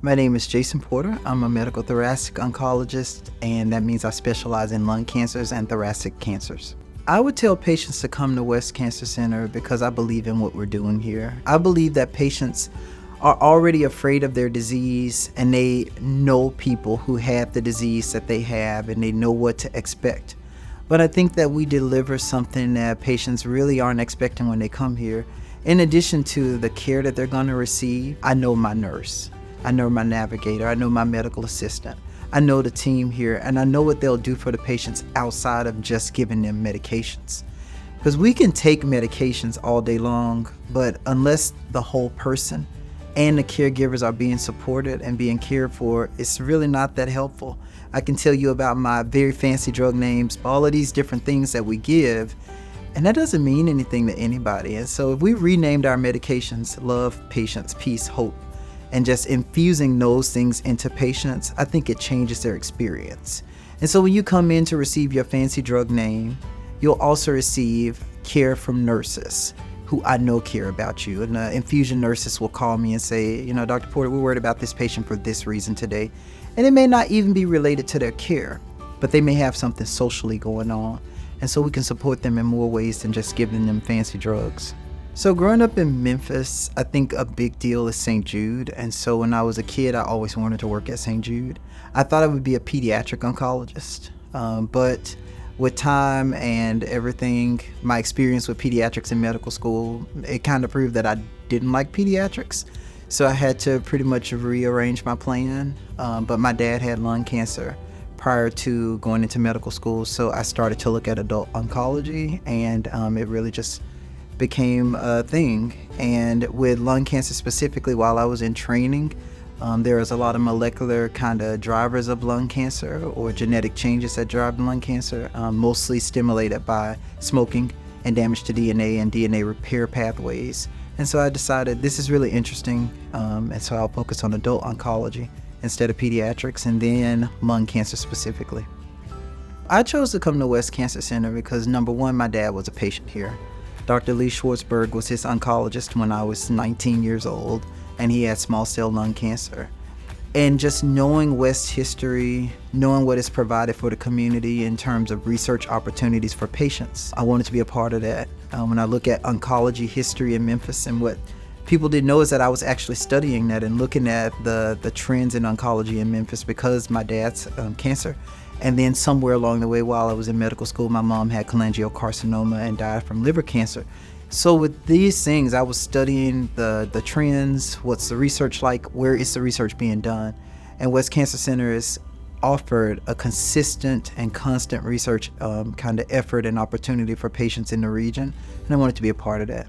My name is Jason Porter. I'm a medical thoracic oncologist, and that means I specialize in lung cancers and thoracic cancers. I would tell patients to come to West Cancer Center because I believe in what we're doing here. I believe that patients are already afraid of their disease, and they know people who have the disease that they have, and they know what to expect. But I think that we deliver something that patients really aren't expecting when they come here. In addition to the care that they're going to receive, I know my nurse, I know my navigator, I know my medical assistant, I know the team here, and I know what they'll do for the patients outside of just giving them medications. Because we can take medications all day long, but unless the whole person and the caregivers are being supported and being cared for, it's really not that helpful. I can tell you about my very fancy drug names, all of these different things that we give, and that doesn't mean anything to anybody. And so if we renamed our medications Love, Patience, Peace, Hope, and just infusing those things into patients, I think it changes their experience. And so when you come in to receive your fancy drug name, you'll also receive care from nurses who I know care about you. And the infusion nurses will call me and say, Dr. Porter, we're worried about this patient for this reason today. And it may not even be related to their care, but they may have something socially going on. And so we can support them in more ways than just giving them fancy drugs. So growing up in Memphis, I think a big deal is St. Jude. And so when I was a kid, I always wanted to work at St. Jude. I thought I would be a pediatric oncologist, but with time and everything, my experience with pediatrics in medical school, it kind of proved that I didn't like pediatrics. So I had to pretty much rearrange my plan. But my dad had lung cancer prior to going into medical school, so I started to look at adult oncology, and it really just became a thing. And with lung cancer specifically, while I was in training, there was a lot of molecular kind of drivers of lung cancer or genetic changes that drive lung cancer, mostly stimulated by smoking and damage to DNA and DNA repair pathways. And so I decided this is really interesting, and so I'll focus on adult oncology instead of pediatrics, and then lung cancer specifically. I chose to come to West Cancer Center because, number one, my dad was a patient here. Dr. Lee Schwartzberg was his oncologist when I was 19 years old, and he had small cell lung cancer. And just knowing West's history, knowing what is provided for the community in terms of research opportunities for patients, I wanted to be a part of that. When I look at oncology history in Memphis, and what people didn't know is that I was actually studying that and looking at the trends in oncology in Memphis because my dad's cancer. And then somewhere along the way while I was in medical school, my mom had cholangiocarcinoma and died from liver cancer. So with these things, I was studying the trends, what's the research like, where is the research being done? And West Cancer Center has offered a consistent and constant research kind of effort and opportunity for patients in the region, and I wanted to be a part of that.